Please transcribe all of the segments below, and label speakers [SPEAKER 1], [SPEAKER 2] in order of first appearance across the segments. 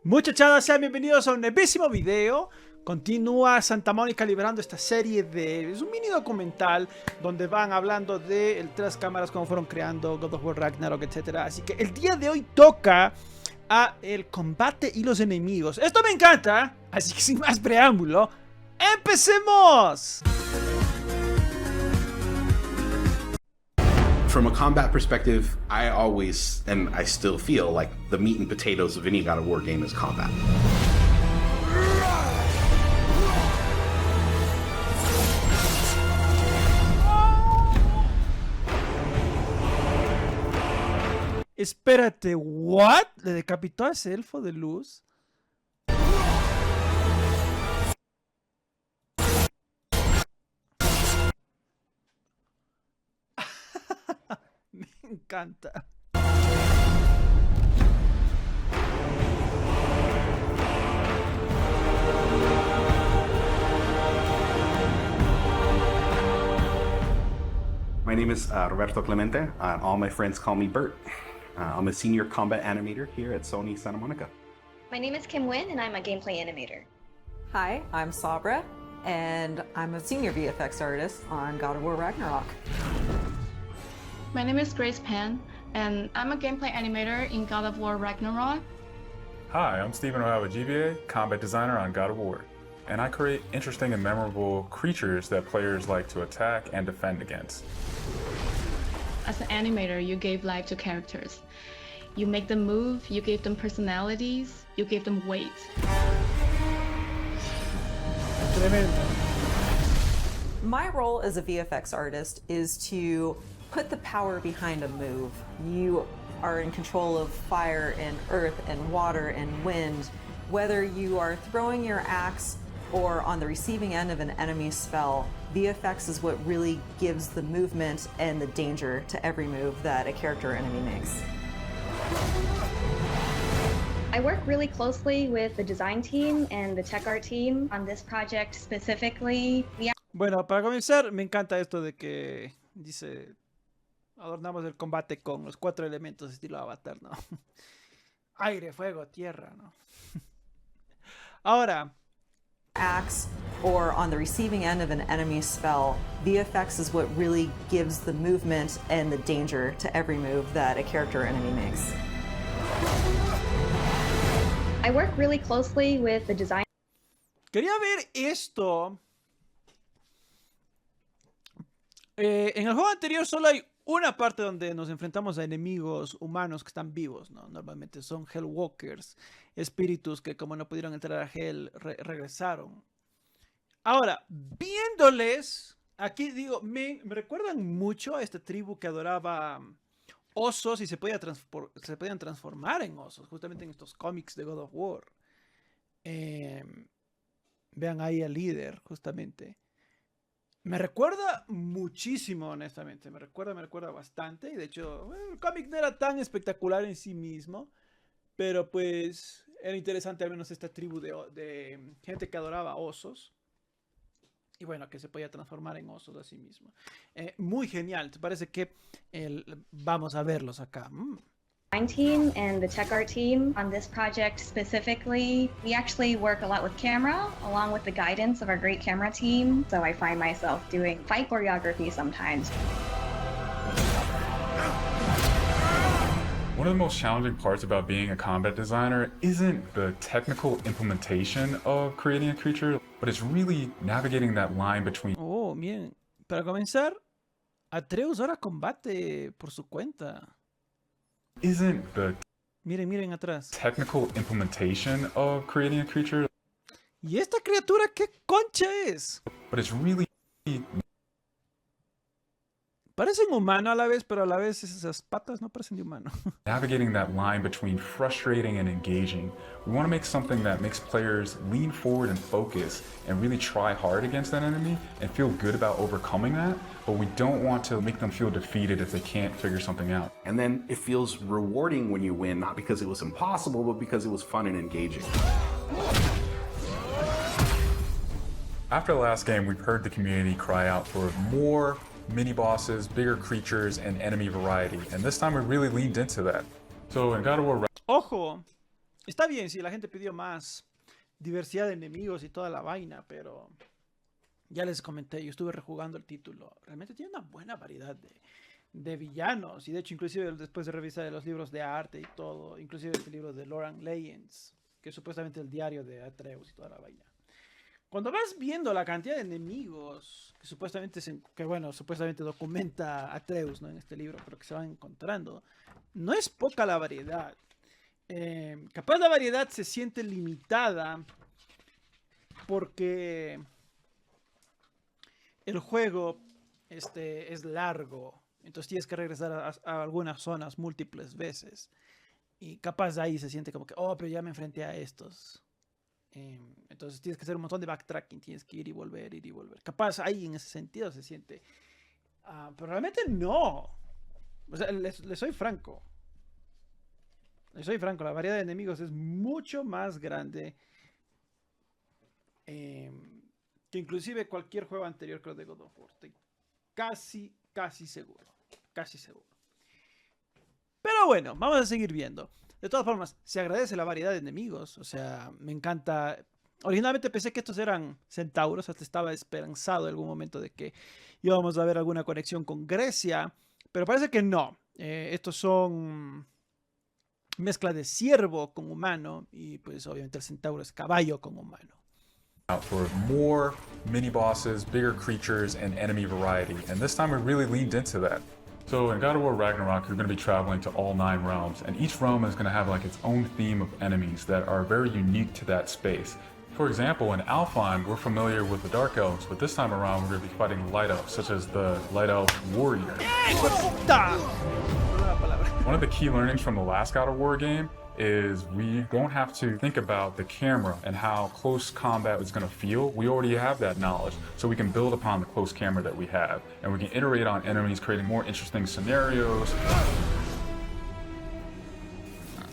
[SPEAKER 1] Muchachadas, sean bienvenidos a un nuevísimo video. Continúa Santa Mónica liberando esta serie de... Es un mini documental donde van hablando de tras cámaras, cómo fueron creando God of War, Ragnarok, etc. Así que el día de hoy toca a el combate y los enemigos. Esto me encanta, así que sin más preámbulo, ¡empecemos!
[SPEAKER 2] From a combat perspective, I always, and I still feel like the meat and potatoes of any God of War game is combat.
[SPEAKER 1] Espérate, ¿what? ¿Le decapitó a ese elfo de luz? Me encanta.
[SPEAKER 2] My name is Roberto Clemente. All my friends call me Bert. I'm a senior combat animator here at Sony Santa Monica.
[SPEAKER 3] My name is Kim Wynn, and I'm a gameplay animator.
[SPEAKER 4] Hi, I'm Sabra, and I'm a senior VFX artist on God of War Ragnarok.
[SPEAKER 5] My name is Grace Pan, and I'm a gameplay animator in God of War Ragnarok.
[SPEAKER 6] Hi, I'm Stephen O'Hara, GBA, combat designer on God of War, and I create interesting and memorable creatures that players like to attack and defend against.
[SPEAKER 5] As an animator, you gave life to characters. You make them move, you gave them personalities, you gave them weight.
[SPEAKER 1] Tremendo.
[SPEAKER 4] My role as a VFX artist is to put the power behind a move. You are in control of fire and earth and water and wind. Whether you are throwing your axe or on the receiving end of an enemy spell, VFX is what really gives the movement and the danger to every move that a character or enemy makes.
[SPEAKER 3] I work really closely with the design team and the tech art team on this project specifically.
[SPEAKER 1] Bueno, para comenzar, me encanta esto de que dice, adornamos el combate con los 4 elementos estilo Avatar, ¿no? Aire, fuego, tierra, ¿no? Ahora,
[SPEAKER 4] Axe or on the receiving end of an enemy spell, VFX is what really gives the movement and the danger to every move that a character or enemy makes.
[SPEAKER 3] I work really closely with the design.
[SPEAKER 1] quería ver esto. En el juego anterior solo hay una parte donde nos enfrentamos a enemigos humanos que están vivos, ¿no? Normalmente son Hellwalkers, espíritus que como no pudieron entrar a Hell, regresaron. Ahora, viéndoles, aquí digo, me recuerdan mucho a esta tribu que adoraba osos y se podían transformar en osos, justamente en estos cómics de God of War. Vean ahí al líder, justamente. Me recuerda muchísimo, honestamente. Me recuerda bastante. Y de hecho, el cómic no era tan espectacular en sí mismo. Pero pues era interesante al menos esta tribu de gente que adoraba osos. Y bueno, que se podía transformar en osos a sí mismo. Muy genial. ¿Te parece que vamos a verlos acá?
[SPEAKER 3] Design team and the tech art team on this project specifically. We actually work a lot with camera along with the guidance of our great camera team. So I find myself doing fight choreography sometimes.
[SPEAKER 6] One of the most challenging parts about being a combat designer isn't the technical implementation of creating a creature, but it's really navigating that line between
[SPEAKER 1] Oh, bien. Para comenzar, Atreus ahora combate por su cuenta.
[SPEAKER 6] isn't the
[SPEAKER 1] Miren atrás.
[SPEAKER 6] technical implementation of creating a creature,
[SPEAKER 1] ¿Y esta criatura qué concha es?
[SPEAKER 6] but it's really
[SPEAKER 1] Parece un humano a la vez, pero a la vez esas patas no parecen de humano.
[SPEAKER 6] navigating that line between frustrating and engaging. We want to make something that makes players lean forward and focus and really try hard against that enemy and feel good about overcoming that, but we don't want to make them feel defeated if they can't figure something out.
[SPEAKER 2] And then it feels rewarding when you win, not because it was impossible, but because it was fun and engaging.
[SPEAKER 6] After the last game, we've heard the community cry out for more mini-bosses, bigger creatures, and enemy variety, and this time we really leaned into that. So in God of War
[SPEAKER 1] Ojo, Está bien, sí, la gente pidió más diversidad de enemigos y toda la vaina, pero ya les comenté, yo estuve rejugando el título. Realmente tiene una buena variedad de villanos. Y de hecho, inclusive después de revisar los libros de arte y todo, inclusive este libro de Lore and Legends, que es supuestamente el diario de Atreus y toda la vaina. Cuando vas viendo la cantidad de enemigos que supuestamente, supuestamente documenta Atreus, ¿no? En este libro, pero que se van encontrando, no es poca la variedad. Capaz la variedad se siente limitada porque el juego es largo, entonces tienes que regresar a algunas zonas múltiples veces y capaz de ahí se siente como que, oh, pero ya me enfrenté a estos. Entonces tienes que hacer un montón de backtracking, tienes que ir y volver, ir y volver. Capaz ahí en ese sentido se siente, pero realmente no. O sea, le soy franco. Soy franco, la variedad de enemigos es mucho más grande que inclusive cualquier juego anterior, creo, de God of War. Estoy casi seguro. Casi seguro. Pero bueno, vamos a seguir viendo. De todas formas, se agradece la variedad de enemigos. O sea, me encanta. Originalmente pensé que estos eran centauros. Hasta estaba esperanzado en algún momento de que íbamos a ver alguna conexión con Grecia. Pero parece que no. Estos son mezcla de ciervo con humano y pues obviamente el centauro es caballo con humano.
[SPEAKER 6] Out for more mini bosses, bigger creatures, and enemy variety, and this time we really leaned into that. So in God of War Ragnarok, you're going to be traveling to all 9 realms, and each realm is going to have like its own theme of enemies that are very unique to that space. For example, in Alfheim, we're familiar with the Dark Elves, but this time around we're going to be fighting Light Elves, such as the Light Elf Warrior. One of the key learnings from the last God of War game is we don't have to think about the camera and how close combat is going to feel. We already have that knowledge, so we can build upon the close camera that we have, and we can iterate on enemies, creating more interesting scenarios.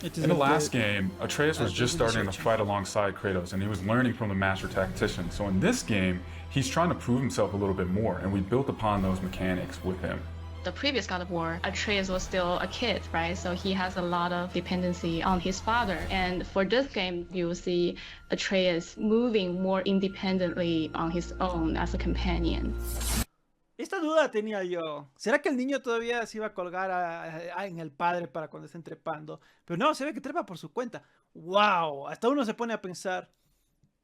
[SPEAKER 6] In the last game, Atreus was just starting to fight alongside Kratos, and he was learning from the Master Tactician. So in this game, he's trying to prove himself a little bit more, and we built upon those mechanics with him.
[SPEAKER 5] The previous God of War, Atreus was still a kid, right? So he has a lot of dependency on his father. And for this game, you'll see Atreus moving more independently on his own as a companion.
[SPEAKER 1] Esta duda tenía yo. ¿Será que el niño todavía se iba a colgar en el padre para cuando estén trepando? Pero no, se ve que trepa por su cuenta. ¡Wow! Hasta uno se pone a pensar,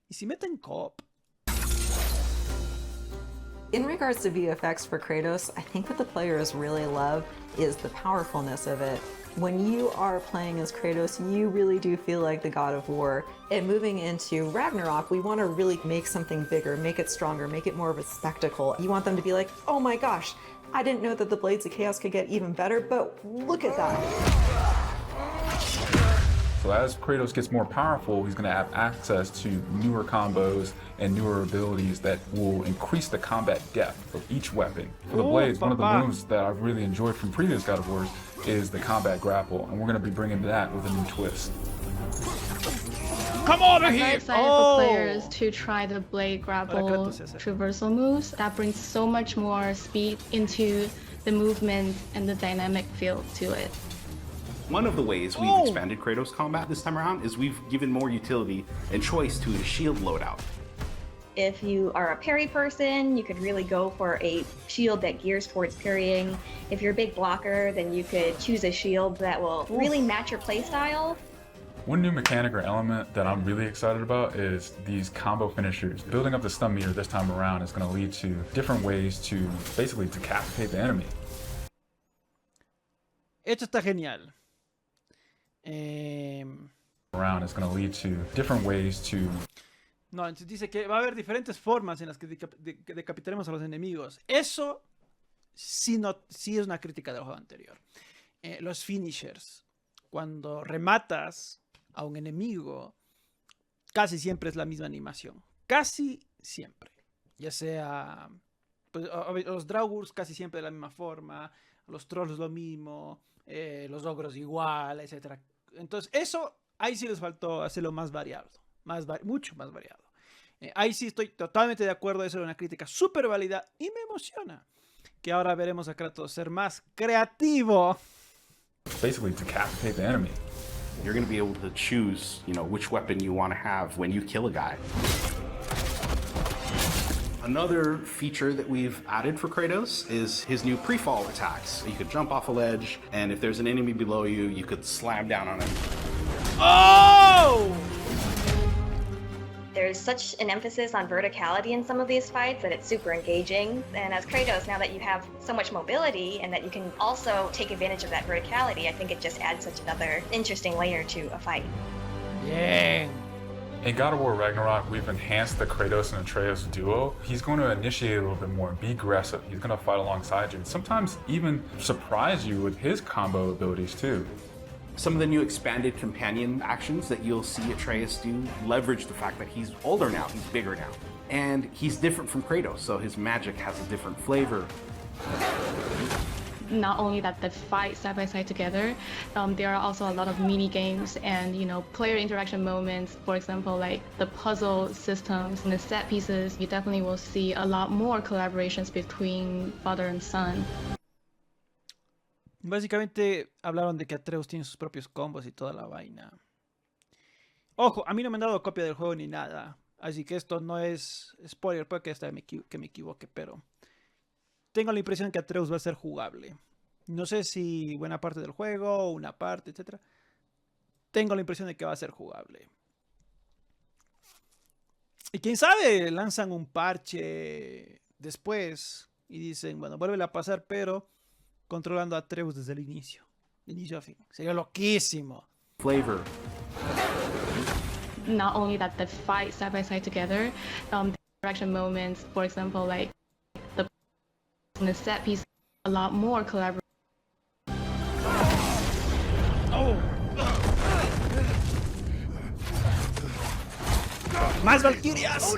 [SPEAKER 1] ¿y si meten co-op?
[SPEAKER 4] In regards to VFX for Kratos, I think what the players really love is the powerfulness of it. When you are playing as Kratos, you really do feel like the God of War. And moving into Ragnarok, we want to really make something bigger, make it stronger, make it more of a spectacle. You want them to be like, oh my gosh, I didn't know that the Blades of Chaos could get even better, but look at that.
[SPEAKER 6] So as Kratos gets more powerful, he's going to have access to newer combos and newer abilities that will increase the combat depth of each weapon. For the Blades, one of the moves that I've really enjoyed from previous God of Wars is the combat grapple, and we're going to be bringing that with a new twist.
[SPEAKER 1] Come over
[SPEAKER 5] I'm
[SPEAKER 1] here!
[SPEAKER 5] very excited for players to try the blade grapple traversal moves. That brings so much more speed into the movement and the dynamic feel to it.
[SPEAKER 2] One of the ways we've expanded Kratos combat this time around is we've given more utility and choice to his shield loadout.
[SPEAKER 3] If you are a parry person, you could really go for a shield that gears towards parrying. If you're a big blocker, then you could choose a shield that will really match your playstyle.
[SPEAKER 6] One new mechanic or element that I'm really excited about is these combo finishers. Building up the stun meter this time around is going to lead to different ways to basically decapitate the enemy.
[SPEAKER 1] Esto está genial.
[SPEAKER 6] Around is going to lead to different ways to.
[SPEAKER 1] No, entonces dice que va a haber diferentes formas en las que decapitaremos a los enemigos. Eso sí, sí es una crítica del juego anterior. Los finishers. Cuando rematas a un enemigo, casi siempre es la misma animación. Casi siempre. Ya sea... Pues, los Draugrs casi siempre de la misma forma. Los Trolls lo mismo. Los Ogros igual, etc. Entonces, eso... Ahí sí les faltó hacerlo más variado. Mucho más variado. Ahí sí estoy totalmente de acuerdo. Eso es una crítica súper válida. Y me emociona que ahora veremos a Kratos ser más creativo.
[SPEAKER 6] Basically decapitate the enemy.
[SPEAKER 2] You're going to be able to choose, which weapon you want to have when you kill a guy. Another feature that we've added for Kratos is his new pre-fall attacks. You could jump off a ledge, and if there's an enemy below you, you could slam down on him.
[SPEAKER 1] Oh!
[SPEAKER 3] There's such an emphasis on verticality in some of these fights that it's super engaging. And as Kratos, now that you have so much mobility and that you can also take advantage of that verticality, I think it just adds such another interesting layer to a fight.
[SPEAKER 1] Bien.
[SPEAKER 6] In God of War Ragnarok, we've enhanced the Kratos and Atreus duo. He's going to initiate a little bit more, be aggressive. He's going to fight alongside you, and sometimes even surprise you with his combo abilities too.
[SPEAKER 2] Some of the new expanded companion actions that you'll see Atreus do leverage the fact that he's older now, he's bigger now. And he's different from Kratos, so his magic has a different flavor.
[SPEAKER 5] Not only that they fight side by side together, there are also a lot of mini games and player interaction moments. For example, like the puzzle systems and the set pieces. You definitely will see a lot more collaborations between father and son.
[SPEAKER 1] Básicamente hablaron de que Atreus tiene sus propios combos y toda la vaina. Ojo, a mí no me han dado copia del juego ni nada, así que esto no es spoiler, puede que me equivoque, pero tengo la impresión que Atreus va a ser jugable. No sé si buena parte del juego, una parte, etc. Tengo la impresión de que va a ser jugable. Y quién sabe, lanzan un parche después y dicen, bueno, vuelve a pasar, pero controlando a Atreus desde el inicio. De inicio a fin. Sería loquísimo.
[SPEAKER 2] Flavor.
[SPEAKER 5] Not only that they fight side by side together, the interaction moments, for example, like the set piece, a lot more collaboration.
[SPEAKER 1] ¡Más Valkyrias!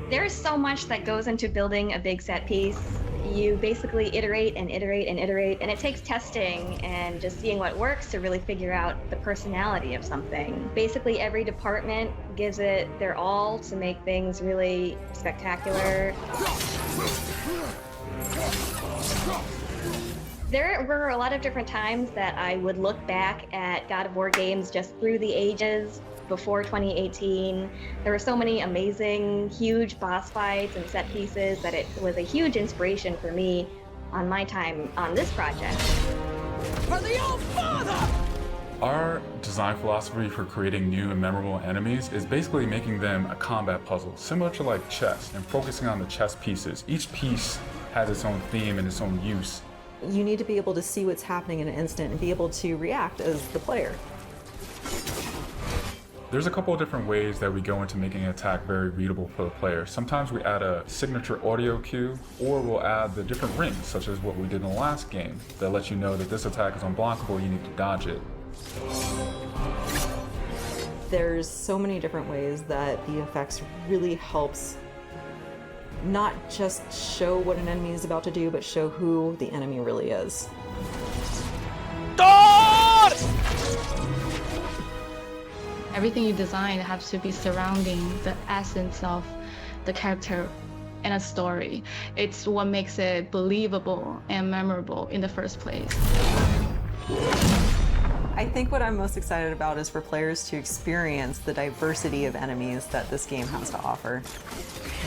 [SPEAKER 3] There's so much that goes into building a big set piece. You basically iterate and iterate and iterate, and it takes testing and just seeing what works to really figure out the personality of something. Basically, every department gives it their all to make things really spectacular. There were a lot of different times that I would look back at God of War games just through the ages before 2018. There were so many amazing, huge boss fights and set pieces that it was a huge inspiration for me on my time on this project.
[SPEAKER 1] For the Old Father!
[SPEAKER 6] Our design philosophy for creating new and memorable enemies is basically making them a combat puzzle, similar to like chess, and focusing on the chess pieces. Each piece has its own theme and its own use.
[SPEAKER 4] You need to be able to see what's happening in an instant and be able to react as the player.
[SPEAKER 6] There's a couple of different ways that we go into making an attack very readable for the player. Sometimes we add a signature audio cue, or we'll add the different rings, such as what we did in the last game, that lets you know that this attack is unblockable, you need to dodge it.
[SPEAKER 4] There's so many different ways that VFX really helps not just show what an enemy is about to do, but show who the enemy really is.
[SPEAKER 1] ¡Thor!
[SPEAKER 5] Everything you design has to be surrounding the essence of the character and a story. It's what makes it believable and memorable in the first place.
[SPEAKER 4] I think what I'm most excited about is for players to experience the diversity of enemies that this game has to offer.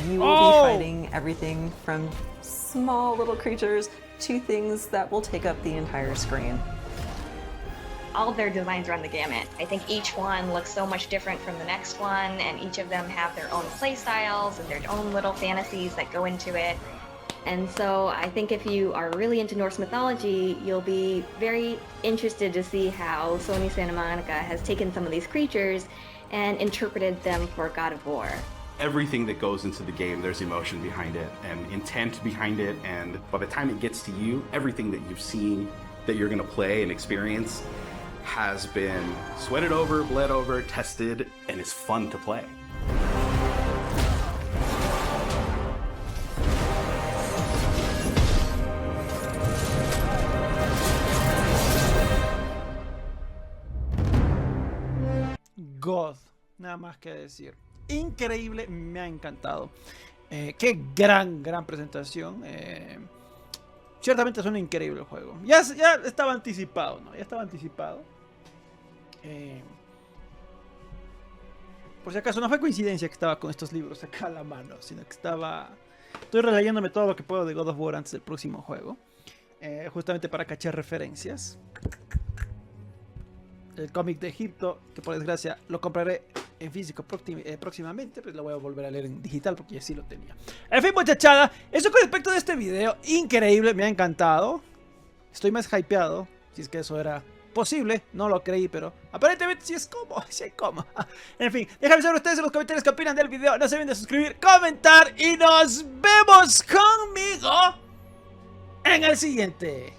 [SPEAKER 4] You will be fighting everything from small little creatures to things that will take up the entire screen.
[SPEAKER 3] All of their designs run the gamut. I think each one looks so much different from the next one, and each of them have their own play styles and their own little fantasies that go into it. And so I think if you are really into Norse mythology, you'll be very interested to see how Sony Santa Monica has taken some of these creatures and interpreted them for God of War.
[SPEAKER 2] Everything that goes into the game, there's emotion behind it and intent behind it, and by the time it gets to you, everything that you've seen that you're going to play and experience has been sweated over, bled over, tested, and is fun to play.
[SPEAKER 1] God, nada más que decir. Increíble, me ha encantado. Qué gran presentación. ciertamente suena increíble el juego. Ya estaba anticipado, ¿no? Ya estaba anticipado. Por si acaso, no fue coincidencia que estaba con estos libros acá a la mano, sino que estoy releyéndome todo lo que puedo de God of War antes del próximo juego. Justamente para cachar referencias. El cómic de Egipto, que por desgracia lo compraré en físico próximamente, pues lo voy a volver a leer en digital porque ya sí lo tenía. En fin, muchachada, eso con respecto de este video, increíble, me ha encantado. Estoy más hypeado, si es que eso era posible, no lo creí, pero aparentemente sí es como, sí hay como. En fin, déjenme saber ustedes en los comentarios qué opinan del video, no se olviden de suscribir, comentar y nos vemos conmigo en el siguiente.